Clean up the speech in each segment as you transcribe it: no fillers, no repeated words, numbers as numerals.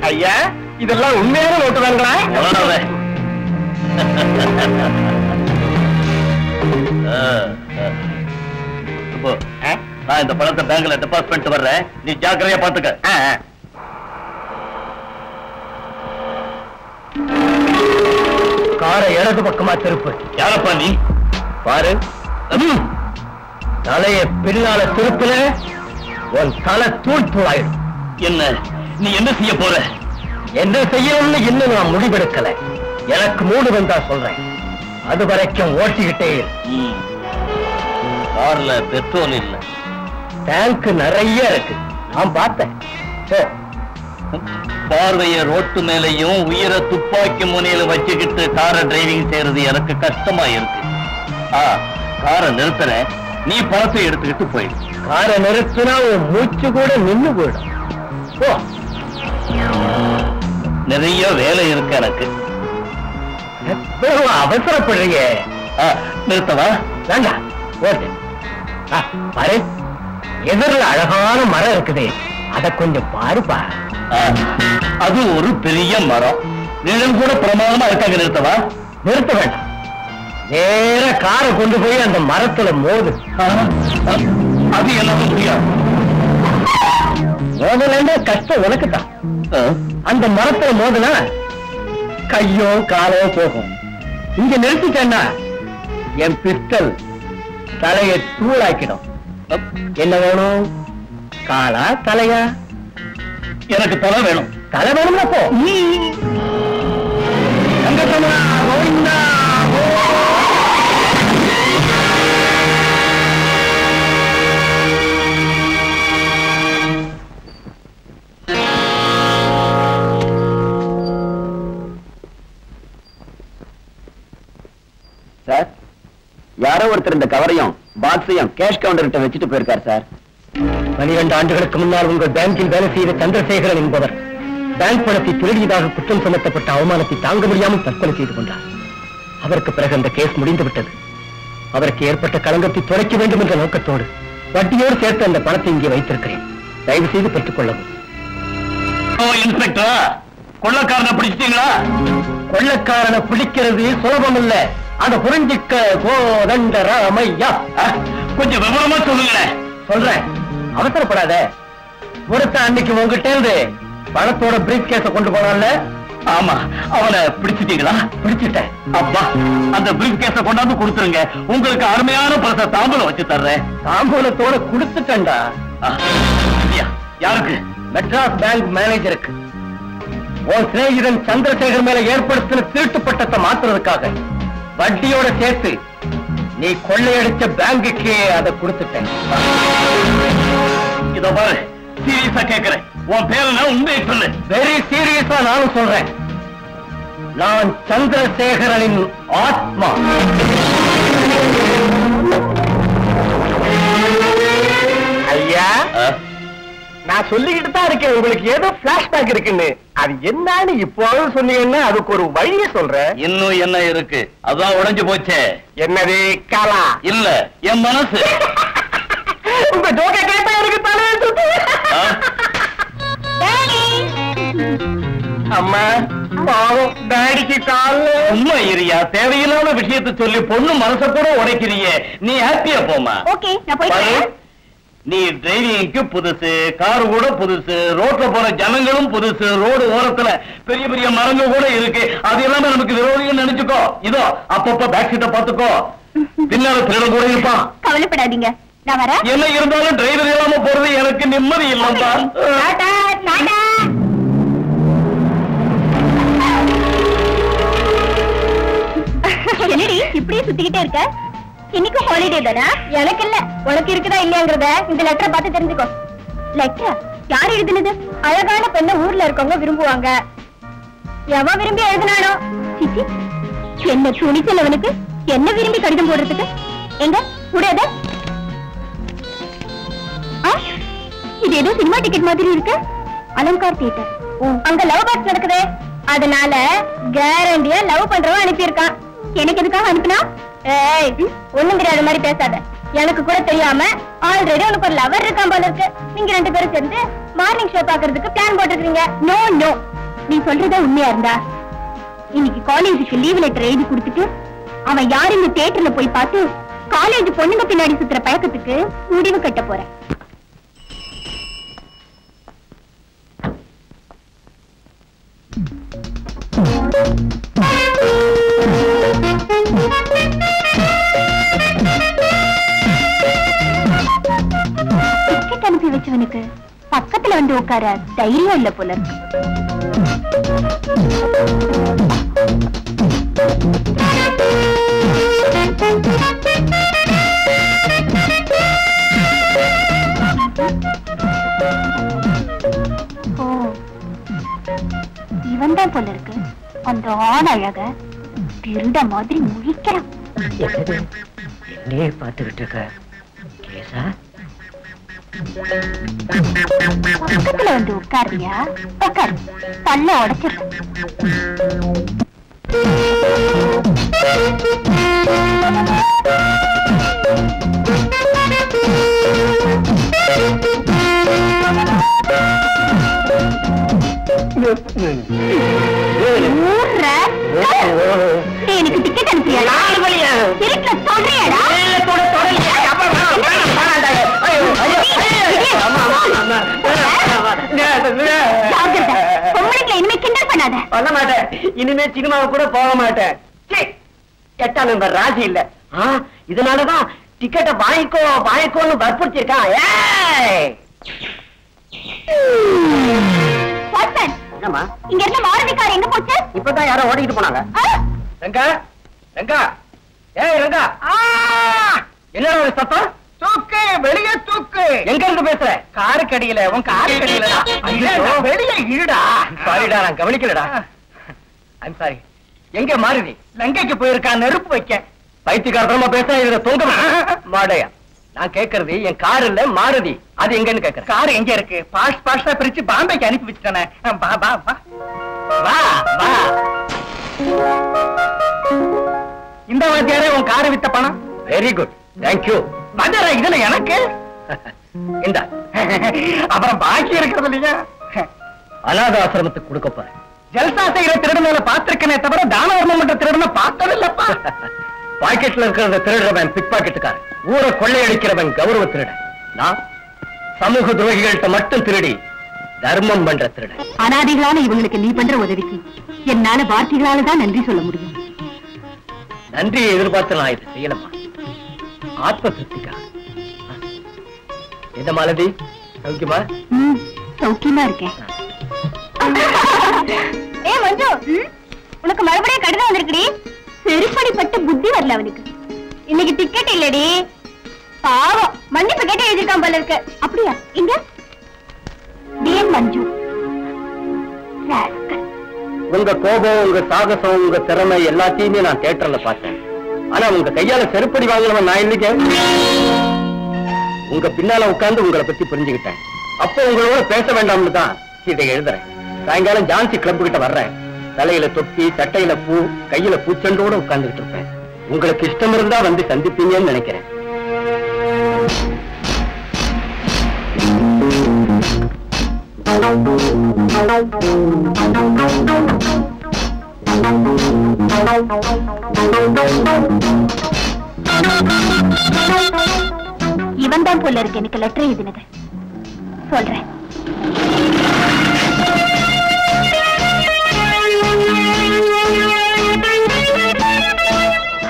ஐயா, இதெல்லாம் உண்மையான நோட்டு தாங்களா? நான் இந்த பணத்தை பேங்க்ல டெபாசிட் பண்ணிட்டு வர்றேன், நீ ஜாக்கிரதையா பாத்துக்க. காரை இடது பக்கமா திருப்பு. யாரப்பா நீ? பாரு, தலைய பின்னால திருப்புல உன் தலை தூள் தூளாயிடும். என்ன நீ என்ன செய்ய போற? என்ன செய்யணும்னு இன்னும் நான் முடிவெடுக்கல. எனக்கு மூடு வந்தா சொல்றேன். அது வரைக்கும் ஓட்டிக்கிட்டே கார்ல பெட்ரோல் இல்ல, டேங்க் நிறைய இருக்கு, நான் பார்த்தேன். பார்வைய ரோட்டு மேலையும் உயிரை துப்பாக்கி முனையில வச்சுக்கிட்டு காரை டிரைவிங் செய்யறது எனக்கு கஷ்டமா இருக்கு. காரை நிறுத்துறேன், நீ பணத்தை எடுத்துக்கிட்டு போயிடு. காரை நிறுத்தினா உன் மூச்சு கூட நின்னு போயிடும். நிறைய வேலை இருக்கு எனக்கு. அவசரப்படுறீங்க. நிறுத்தவா? வேண்டாம், ஓட்டு. பாரு, எதிரில் அழகான மரம் இருக்குது, அத கொஞ்சம் பாருப்பா. அது ஒரு பெரிய மரம், நிழல் கூட பிரமாதமா இருக்காங்க. நிறுத்தவா? நிறுத்த வேண்டாம், நேர காரை கொண்டு போய் அந்த மரத்துல மோது. அது என்னால முடியாது. மோதல கஷ்டம் உனக்குத்தான். அந்த மரத்துல மோதுனா கையோ காலோ போகும். இங்க நிறுத்திட்டேன்னா என் பிஸ்டல் தலையை தூளாக்கிடும். என்ன வேணும்? காலா தலையா? எனக்கு தலை வேணும். தலை வேணும்னா போ. சார், யாரோ ஒருத்தர் இந்த கவரையும் பாக்ஸையும் கேஷ் கவுண்டர்கிட்ட வச்சுட்டு போயிருக்காரு சார். 12 ஆண்டுகளுக்கு முன்னால் உங்கள் பேங்கில் வேலை செய்த சந்திரசேகரன் என்பவர் பேங்க் பணத்தை திருடியதாக குற்றம் சுமத்தப்பட்ட அவமானத்தை தாங்க முடியாமல் தற்கொலை செய்து கொண்டார். அதற்கு பிறகு அந்த கேஸ் முடிந்து விட்டது. அவருக்கு ஏற்பட்ட களங்கத்தை துடைக்க வேண்டும் என்ற நோக்கத்தோடு வட்டியோடு சேர்த்து அந்த பணத்தை இங்கே வைத்திருக்கிறேன். தயவு செய்து பெற்றுக் கொள்ளவும். இன்ஸ்பெக்டர், கொள்ளக்காரனை பிடிச்சிட்டீங்களா? கொள்ளக்காரனை பிடிக்கிறது சுலபம் இல்ல, அதை புரிஞ்சிக்க கோதண்டராமையா. கொஞ்சம் விவரமா சொல்லுங்களேன். சொல்றேன், அவசரப்படாத. ஒருத்தன் அன்னைக்கு உங்ககிட்ட இருந்து பணத்தோட பிரீஃப் கேஸ கொண்டு போனான்ல? ஆமா, அவனை பிடிச்சிட்டீங்களா? பிடிச்சிட்டேன். அப்பா, அந்த பிரீஃப் கேஸ கொண்டாந்து கொடுத்துருங்க. உங்களுக்கு அருமையான பரிசை தாம்பூலம் வச்சு தர்றேன். தாம்பூலத்தோட கொடுத்துட்டேன்டா. யாருக்கு? மெட்ராஸ் பேங்க் மேனேஜருக்கு. உன் சிநேகிதன் சந்திரசேகர் மேல ஏற்படுத்தின திருட்டு பட்டத்தை மாத்துறதுக்காக வட்டியோட சேர்த்து நீ கொள்ளையடிச்ச பேங்குக்கு அதை கொடுத்துட்டேன். இதோ பாரு, சீரியஸா கேட்கிறேன். உன் பேருனா உண்மையை சொல்லு. வெரி சீரியஸா நானும் சொல்றேன். நான் சந்திரசேகரனின் ஆத்மா. ஐயா, நான் சொல்லிக்கிட்டு தான் இருக்கேன், உங்களுக்கு ஏதோ பிளாஷ்பேக் இருக்குன்னு. அது என்னன்னு இப்போது சொன்னீங்கன்னா அதுக்கு ஒரு வழியை சொல்றேன். இன்னும் என்ன இருக்கு? அதான் உடைஞ்சு போச்சே. என்னது? காலா இல்ல, என் மனசு. உங்க ஜோக்க கேட்டா எனக்கு தலையை சுத்து. அம்மா, பாவம் டாடிக்கு கால்ல. உண்மை இரியா, தேவையில்லாத விஷயத்தை சொல்லி பொண்ணு மனச கூட உடைக்கிறியே. நீ ஹாப்பியா போமா. ஓகே, நான் போயிட்டு. நீ டிரைவிங்க்கு புதுசு, கார் கூட புதுசு, ரோட்ல போற ஜனங்களும் புதுசு, ரோடு ஓரத்துல பெரிய பெரிய மரங்கள் கூட இருக்கு. அது எல்லாமே நமக்கு விரோதிகள் நினைச்சுக்கோ. இதோ அப்பப்ப பேக் சீட்டை பாத்துக்கோ, பின்னால திருட கூட இருப்பான். கவலைப்படாதீங்க, நான் வரேன். என்ன இருந்தாலும் டிரைவர் இல்லாம போறது எனக்கு நிம்மதி இல்லப்பா. என்னடி இப்படியே சுத்திக்கிட்டே இருக்க? இன்னைக்கு ஹாலிடே தானா? எனக்கு இல்ல, உனக்கு இருக்குதா இல்லையாங்கிறத இந்த லெட்டரை பார்த்து தெரிஞ்சுக்கோ. லெட்டர் யார் எழுதுனது? அழகான பெண்ண ஊர்ல இருக்கவங்க விரும்புவாங்க. எவ விரும்பி எழுதினானோ? சிச்சி, என்ன துணிச்சலவனுக்கு என்ன விரும்பி கடிதம் போடுறதுக்கு? எங்க கூடாத? இது ஏதோ சினிமா டிக்கெட் மாதிரி இருக்கு. அலங்கார் தியேட்டர், அங்க லவ் பாக்ஸ் நடக்குது. அதனால கேரண்டியா லவ் பண்றவன் அனுப்பியிருக்கான். எனக்கு எதுக்காக அனுப்பினா? ஏய், ஒண்ணும் தெரியாத மாதிரி பேசாத. எனக்கு கூட தெரியாம ஆல்ரெடி உனக்கு ஒரு லவர் இருக்கான் போல இருக்கு. நீங்க 2 பேரும் சேர்ந்து மார்னிங் ஷோ பாக்குறதுக்கு பிளான் போட்டுருக்கீங்க. நோ நோ, நீ சொல்றதா உண்மையா இருந்தா இன்னைக்கு காலேஜுக்கு லீவ் லெட்டர் எழுதி கொடுத்துட்டு அவன் யாருன்னு தியேட்டர்ல போய் பார்த்து காலேஜ் பொண்ணுங்க பின்னாடி சுத்துற பழக்கத்துக்கு முடிவு கட்ட போறேன். டிக்கெட் அனுப்பி வச்சவனுக்கு பக்கத்துல வந்து உட்கார தைரியம் இல்ல போல இருக்கு. இவன் தான் போல இருக்கு அந்த ஆண் அழக திருட மாதிரி முழிக்கிறான். என்னையே பார்த்துக்கிட்டு இருக்க கேசா? பக்கத்துல வந்து உட்காருவியா? உட்காரு, பல்ல உடைச்சிருக்க. எனக்கு டிக்கெட் அனுப்பியா? சொல்றியாடா? இனிமே கிண்டல் பண்ணாத. பண்ண மாட்டேன். இனிமே சினிமாவை கூட போக மாட்டேன். 8ஆம் நம்பர் ராசி இல்ல. இதனாலதான் டிக்கெட்டை வாங்கிக்கோன்னு வற்புறுத்திருக்கான். இங்க இருந்த மாருதி கார் எங்க போச்சு? இப்பதான் யாரோ ஓடிக்கிட்டு போனாங்க. ரங்கா ரங்கா, ஏய் ரங்கா, என்ன ஒரு சத்தம்? தூக்கு, வெளியே தூக்கு. எங்க இருந்து பேசுற? காரு கடியில. உன் காரு கடியிலடா. வெளியே இருடா. சாரிடா, நான் கவனிக்கலடா. I'm sorry. எங்க மாருதி? லங்கைக்கு போயிருக்கா நெருப்பு வைக்க. பைத்தியக்காரமா பேச இதுல தூங்க மாடையா? நான் கேட்கறது என் கார் இல்ல மாருதி. அது எங்கன்னு கேட்கறேன். கார் எங்க இருக்கு? பாஸ்டா பிரிச்சு பாம்பேக்கு அனுப்பி வச்சுட்டானே. வா வா வா வா வா. இந்த வாத்தியாரே உன் காரை வித்த பணம். Very good, thank you. வாத்தியாரா, இதுல எனக்கு இந்த அப்புறம் பாக்கி இருக்கிறது இல்லையா? அநாத ஆசிரமத்துக்கு கொடுக்க போறேன். ஜல்சா செய்கிற திருடனை பார்த்திருக்கனே தவிர தான தர்மம் பண்ற திருடனை பார்த்ததில்லப்பா. பாக்கெட்ல இருக்கிறத திருடுறவன் பிக் பாக்கெட்டுக்காரன், ஊரை கொள்ளையடிக்கிறவன் கௌரவ திருடன். நான் சமூக துரோகிகள்கிட்ட மட்டும் திருடி தர்மம் பண்ற திருடன். அனாதிகளான இவங்களுக்கு நீ பண்ற உதவிக்கு என்னால வார்த்தைகளால தான் நன்றி சொல்ல முடியும். நன்றியை எதிர்பார்த்து நான் இது செய்யலமா, ஆத்ம திருப்திக்கா. என்ன மாலதி, சௌக்கியமா? சௌக்கியமா இருக்கேன். ஏ மஞ்சு, உனக்கு மறுபடியும் கடிதம் வந்திருக்குடி. செருப்படிப்பட்ட புத்தி வரல அவனுக்கு. இன்னைக்கு டிக்கெட் இல்லடி. பாவம், மன்னிப்பு கேட்டு எழுதிருக்கான் போல இருக்கு. அப்படியா? இங்க டிஎன் மஞ்சு. உங்க கோபம், உங்க சாகசம், உங்க திறமை எல்லாத்தையுமே நான் தியேட்டர்ல பார்த்தேன். ஆனா உங்க கையால செருப்படி வாங்கினவன் நான் இல்லைங்க. உங்க பின்னால உட்கார்ந்து உங்களை பத்தி புரிஞ்சுக்கிட்டேன். அப்போ உங்களோட பேச வேண்டாம்னு தான் இதை எழுதுறேன். சாயங்காலம் ஜான்சி கிளப் கிட்ட வர்றேன். தலையில தொப்பி, சட்டையில பூ, கையில பூச்செண்டோட உட்கார்ந்துகிட்டு இருப்பேன். உங்களுக்கு இஷ்டம் இருந்தா வந்து சந்திப்பீங்கன்னு நினைக்கிறேன். இவன் தான் போல இருக்கு எனக்கு லெட்டர் எழுதினது. சொல்றேன்.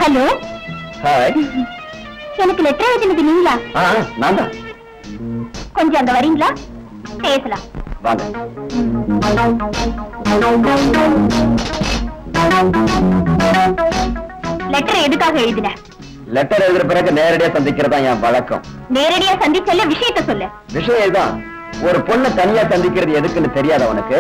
ஹலோ. ஹாய். எனக்கு லெட்டர் எழுதினது நீங்களா? நான் தான். கொஞ்சம் அங்க வரீங்களா? பேசலாம். வாங்க. லெட்டர் எதுக்காக எழுதின? லெட்டர் எழுதுற பிறகு நேரடியா சந்திக்கிறதா என் வழக்கம். நேரடியா சந்திச்சல விஷயத்தை சொல்லு. விஷயம் தான், ஒரு பொண்ணை தனியா சந்திக்கிறது எதுக்குன்னு தெரியாத உனக்கு?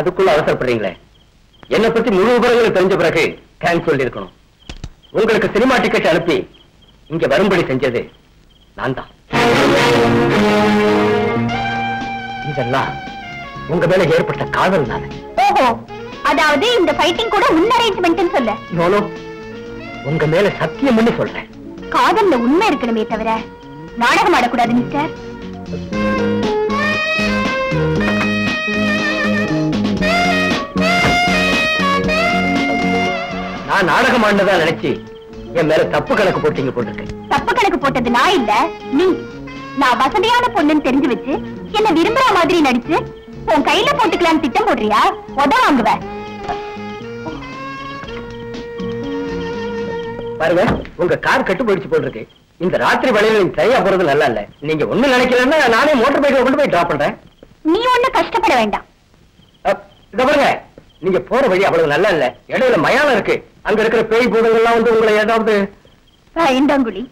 அதுக்குள்ள அவசரப்படுறீங்களே. என்னை பத்தி முழு விவரங்கள் தெரிஞ்ச பிறகு தேங்க்ஸ் சொல்லி இருக்கணும். உங்களுக்கு சினிமா டிக்கெட் அனுப்பி இங்க வரும்படி செஞ்சது நான் தான். இதெல்லாம் உங்க மேல ஏற்பட்ட காதல் தானே? ஓஹோ, அதாவது இந்த ஃபைட்டிங் கூட உன் அரேஞ்ச்மெண்ட் சொல்ல? நோனோ, உங்க மேல சத்தியம் பண்ணி சொல்றேன். காதல்ல உண்மை இருக்கணுமே தவிர நாடகம் ஆடக்கூடாது மிஸ்டர். நான் நாடகம் ஆண்டதா நினைச்சு என் மேல தப்பு கணக்கு போட்டீங்க போட்டிருக்கேன். தப்பு கணக்கு போட்டது நான் இல்ல, நீ. நான் வசதியான பொண்ணுன்னு தெரிஞ்சு வச்சு என்ன விரும்புற மாதிரி நடிச்சு உன் கையில போட்டுக்கலான்னு திட்டம் போடுறியா? உத வாங்குவ. பாருங்க, உங்க கார் கட்டு போயிடுச்சு போட்டிருக்கு. இந்த ராத்திரி வேளையில நீங்க சரியா போறது நல்லா இல்ல. நீங்க ஒண்ணு நினைக்கலன்னா நானே மோட்டர் பைக்ல கொண்டு போய் டிராப் பண்றேன். நீ ஒண்ணு கஷ்டப்பட வேண்டாம். இத பாருங்க, நீங்க போற வழி அவ்வளவு நல்லா இல்ல. இடையில மயானம் இருக்கு. அங்க இருக்கிற பேய் பூதங்கள்லாம் வந்து உங்களை ஏதாவது ஐந்தாங்குழி.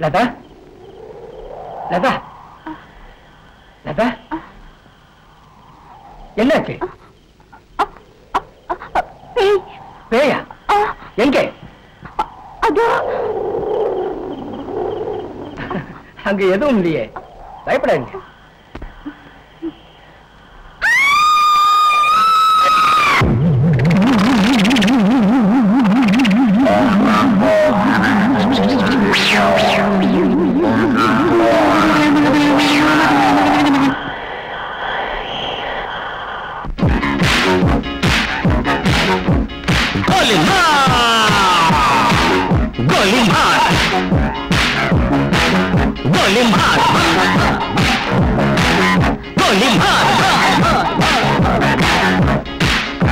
லதா, லதா, லதா, என்னாச்சு? பேயா? எங்கே? அங்க எதுவும் இல்லையே, பயப்படாதீங்க.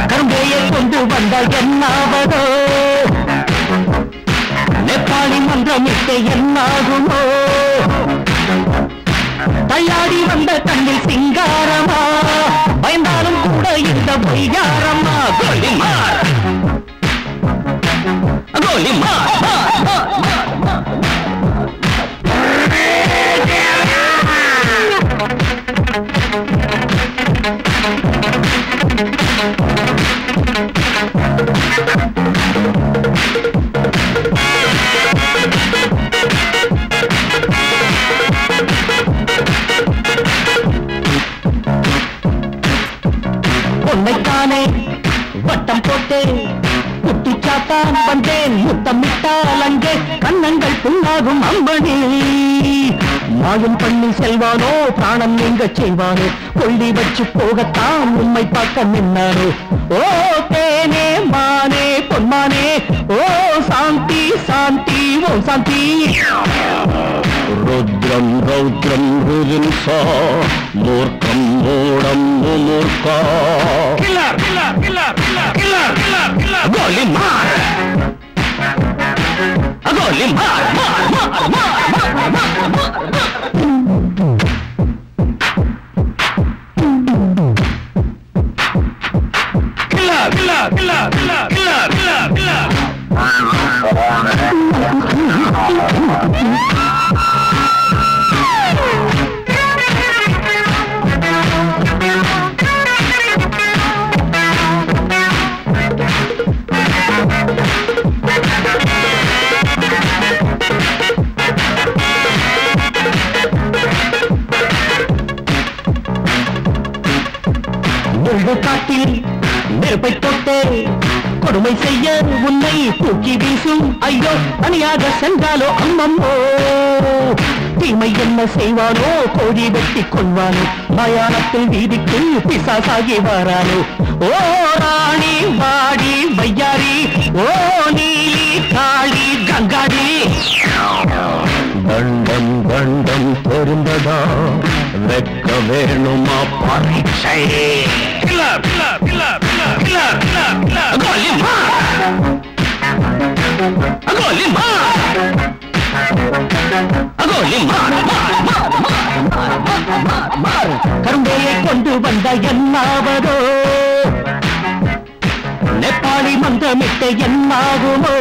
கரும்பையை கொண்டு வந்தால் என்னாவதோ, நேபாளி மன்றமிட்டு என்னாகுமோ, தள்ளாடி வந்த கண்ணில் சிங்காரமா, பயந்தாலும் கூட இந்த பொய்யாரம்மா. கோலிமார், கோலிமார். உன்னைத்தானே வட்டம் போட்டு குட்டிச்சாத்தான் வந்தேன். முத்தமிட்டால் அங்கே கண்ணங்கள் புண்ணாகும் அம்பனி. மாயம் பண்ணி செல்வானோ, பிராணம் நீங்க செய்வானோ, கொள்ளி வச்சு போகத்தான் உண்மை பார்க்க நின்னானோ. ஓ தேனே மானே பொன்மானே, ஓ சாந்தி சாந்தி ஓ சாந்தி. ருத்ரம் ரௌத்ரம் ருஜின்சா, மூர்க்கம் மூடம் மூர்க்கா. Killer killer killer killer killer killer. கோலி மார், கோலி மார் மார் மார் மார் மார் மார் மார். Killer killer killer killer killer killer. கொடுமை செய்ய உன்னை தூக்கி வீசும் ஐயோ தனியாக சென்றாலோ அம்மம்மோ தீமை என்ன செய்வானோ கோழி வெட்டி கொள்வானோ மயானத்தில் வீதிக்கு பிசாசாகி வாரானோ ஓ ராணி வாடி வையாரி ஓ நீலி காளி கங்காடி தண்டம் தண்டம் பொருந்ததா வெக்க வேணுமா பரீட்சை கரும்பையை கொண்டு வந்த என்னாவதோ நெப்பாளி மந்திரமிட்டு என்னாகுமோ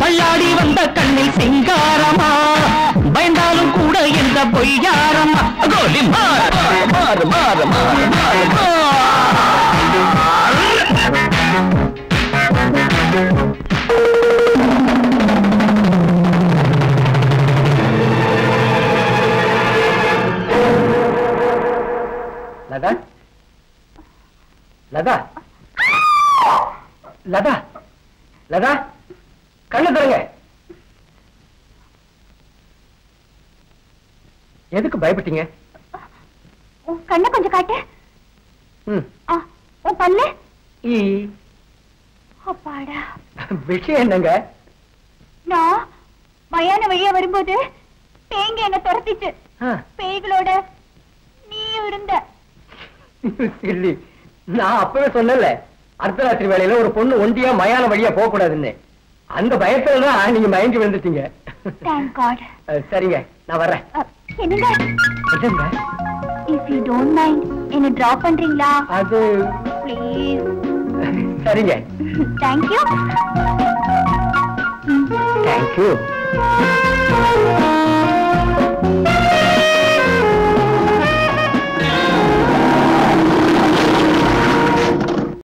தள்ளாடி வந்த கண்ணில் சிங்காரமா பயந்தாலும் கூட என்ற பொய்யாரமா கோலி மாறு மாறு மாறு மாறு மாறு லதா லதா லதா லதா கண்ணு தருங்க. எதுக்கு பயப்பட்டீங்க? கண்ணை கொஞ்சம் காட்டு. உன் பல்லு அப்பாடா. விஷயம் என்னங்க? நான் மயான வழியா வரும்போது பேங்க என்ன துரத்திச்சு. பேய்களோட நீ இருந்த. நான் அப்பவே சொன்னல அர்த்தராத்திரி வேளையில ஒரு பொண்ணு ஒண்டியா மயான வழியா போக கூடாதுன்னு. அந்த பயத்துலதான் நீங்க மயங்கி விழுந்துட்டீங்க. சரிங்க, நான் வர்றேன். என்னங்க? If you don't mind, என்ன டிராப் பண்றீங்களா? அது ப்ளீஸ். சரிங்க. Thank you. Thank you.